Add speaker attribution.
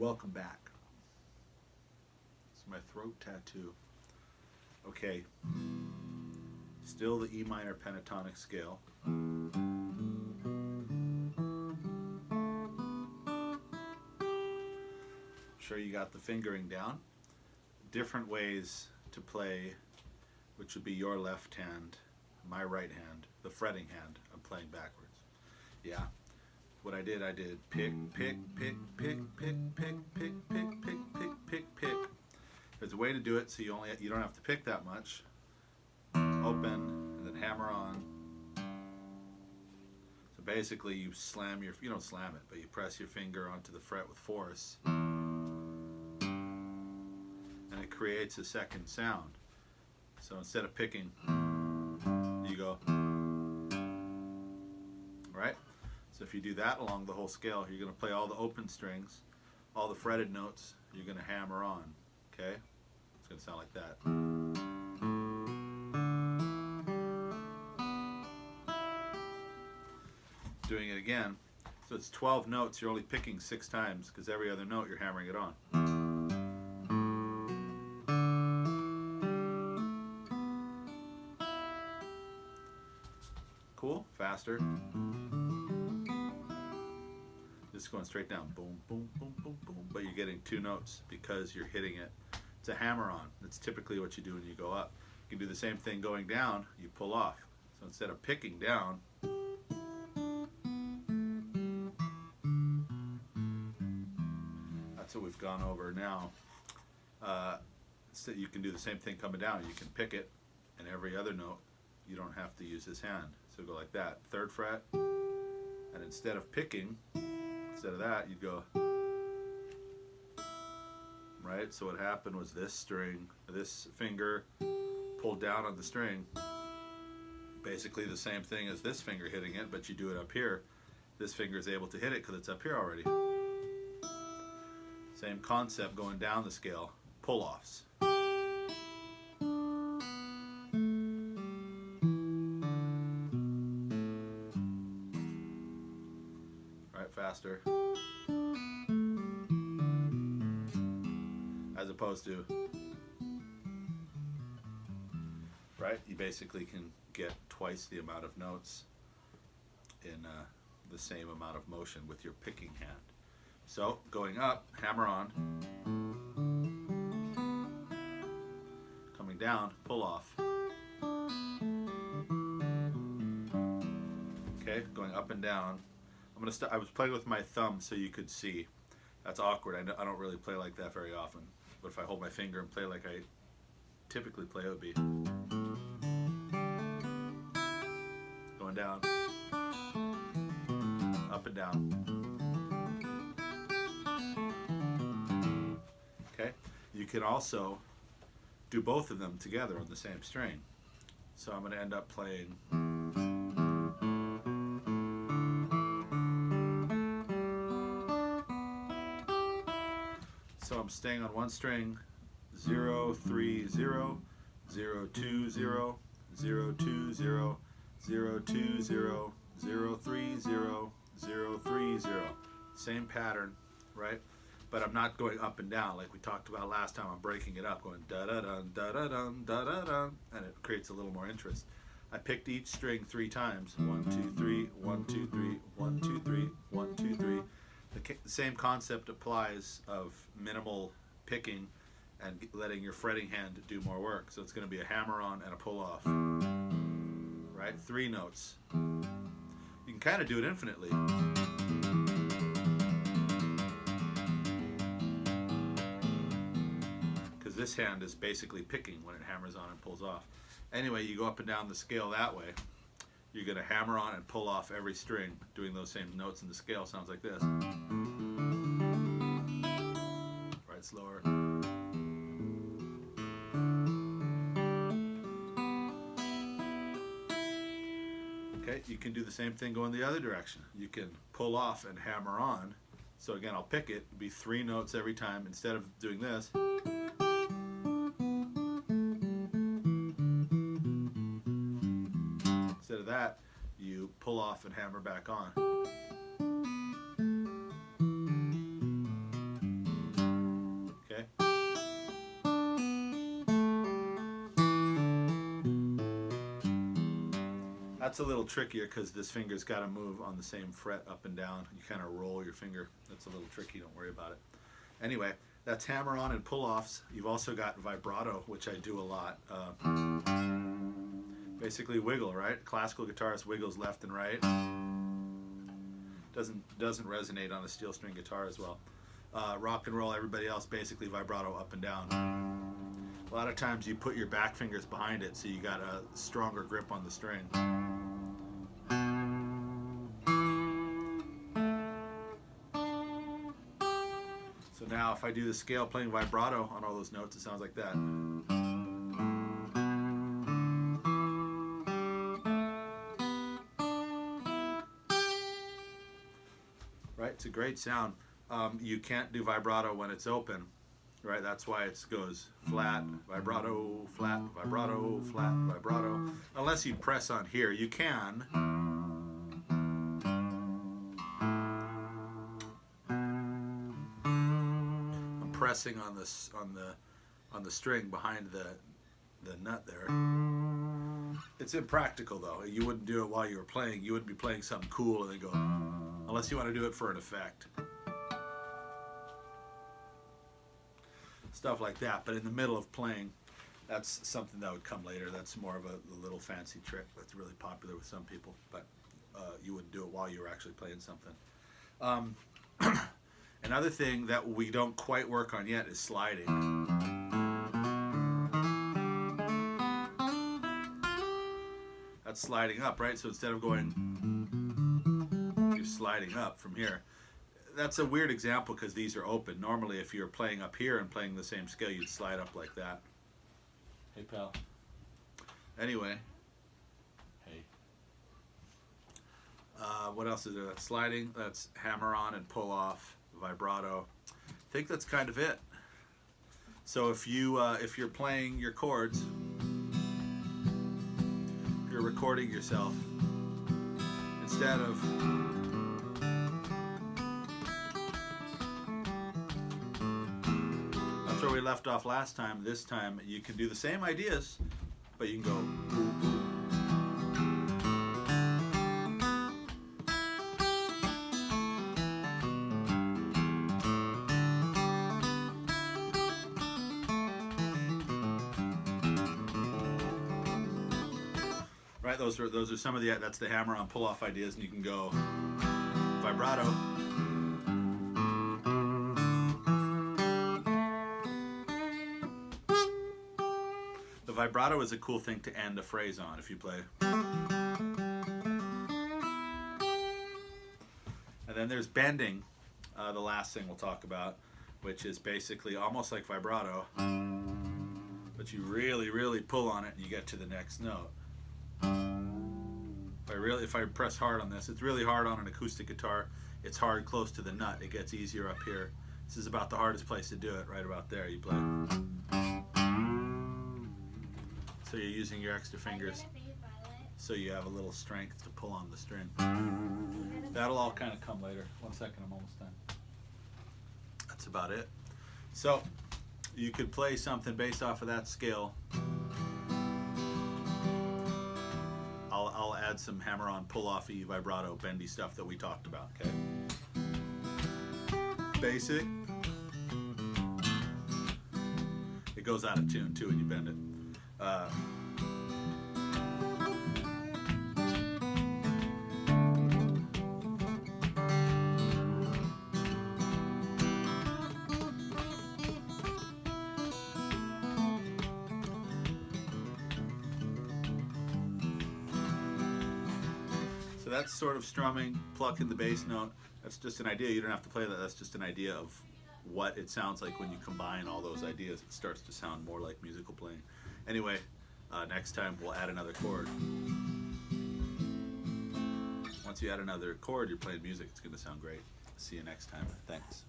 Speaker 1: Welcome back. It's my throat tattoo. Okay, still the E minor pentatonic scale. Sure you got the fingering down. Different ways to play, which would be your left hand, my right hand, the fretting hand. I'm playing backwards. Yeah. What I did pick, pick, pick, pick, pick, pick, pick, pick, pick, pick, pick, pick. There's a way to do it so you don't have to pick that much. Open and then hammer on. So basically you don't slam it, but you press your finger onto the fret with force. And it creates a second sound. So instead of picking, you go, right? So if you do that along the whole scale, you're going to play all the open strings, all the fretted notes, you're going to hammer on, okay? It's going to sound like that. Doing it again. So it's 12 notes, you're only picking 6 times because every other note you're hammering it on. Cool? Faster. Just going straight down, boom, boom, boom, boom, boom, but you're getting 2 notes because you're hitting it. It's a hammer-on. That's typically what you do when you go up. You can do the same thing going down, you pull off. So instead of picking down, that's what we've gone over now. So you can do the same thing coming down. You can pick it, and every other note, you don't have to use this hand. So go like that, 3rd fret, and instead of picking, instead of that, you'd go, right? So what happened was this finger pulled down on the string, basically the same thing as this finger hitting it, but you do it up here. This finger is able to hit it because it's up here already. Same concept going down the scale, pull-offs. Right, faster. As opposed to, right, you basically can get twice the amount of notes in the same amount of motion with your picking hand. So going up, hammer on, coming down, pull off. Okay, going up and down. I was playing with my thumb so you could see. That's awkward. I don't really play like that very often. But if I hold my finger and play like I typically play, it would be going down, up and down. Okay? You can also do both of them together on the same string. So I'm going to end up playing. So I'm staying on one string, 0, 3, 0, 0, 2, 0, 0, 2, 0, 0, 2, 0, 0, 3, 0, 0, 3, 0. Same pattern, right? But I'm not going up and down like we talked about last time. I'm breaking it up, going da-da-dun, da-da-dun, da-da-dun, and it creates a little more interest. I picked each string 3 times. 1, 2, 3, 1, 2, 3, 1, 2, 3, 1, 2, 3. The same concept applies of minimal picking and letting your fretting hand do more work. So it's going to be a hammer on and a pull off, right? 3 notes. You can kind of do it infinitely. Because this hand is basically picking when it hammers on and pulls off. Anyway, you go up and down the scale that way. You're going to hammer on and pull off every string, doing those same notes in the scale. Sounds like this. Right, slower. Okay, you can do the same thing going the other direction. You can pull off and hammer on. So again, I'll pick it. It'll be 3 notes every time. Instead of doing this, instead of that, you pull off and hammer back on. That's a little trickier because this finger's got to move on the same fret up and down. You kind of roll your finger. That's a little tricky, don't worry about it. Anyway, that's hammer on and pull offs. You've also got vibrato, which I do a lot. Basically wiggle, right? Classical guitarist wiggles left and right. Doesn't resonate on a steel string guitar as well. Rock and roll, everybody else basically vibrato up and down. A lot of times you put your back fingers behind it so you got a stronger grip on the string. So now if I do the scale playing vibrato on all those notes, it sounds like that. Right, it's a great sound. You can't do vibrato when it's open, right? That's why it goes flat, vibrato, flat, vibrato, flat, vibrato. Unless you press on here, you can. I'm pressing on this on the string behind the nut there. It's impractical though. You wouldn't do it while you were playing. You wouldn't be playing something cool and then go, unless you want to do it for an effect. Stuff like that, but in the middle of playing, that's something that would come later. That's more of a little fancy trick that's really popular with some people, but you wouldn't do it while you were actually playing something. Another thing that we don't quite work on yet is sliding. That's sliding up, right? So instead of going, you're sliding up from here. That's a weird example because these are open. Normally if you're playing up here and playing the same scale, you'd slide up like that. Hey pal. Anyway. Hey. What else is there? That's sliding, that's hammer on and pull off, vibrato. I think that's kind of it. So if you're playing your chords, you're recording yourself, instead of where we left off last time, this time you can do the same ideas, but you can go boo, boo. Right, those are some of that's the hammer on pull off ideas, and you can go vibrato. The vibrato is a cool thing to end a phrase on if you play. And then there's bending, the last thing we'll talk about, which is basically almost like vibrato, but you really, really pull on it and you get to the next note. If I press hard on this, it's really hard on an acoustic guitar. It's hard close to the nut. It gets easier up here. This is about the hardest place to do it, right about there. You play. So you're using your extra fingers so you have a little strength to pull on the string. That'll all kind of come later. 1 second, I'm almost done. That's about it. So you could play something based off of that scale. I'll add some hammer-on, pull-off-y, vibrato, bendy stuff that we talked about, okay? Basic. It goes out of tune, too, when you bend it. So that's sort of strumming, plucking the bass note. That's just an idea. You don't have to play that. That's just an idea of what it sounds like when you combine all those ideas. It starts to sound more like musical playing. Anyway, next time we'll add another chord. Once you add another chord, you're playing music. It's going to sound great. See you next time. Thanks.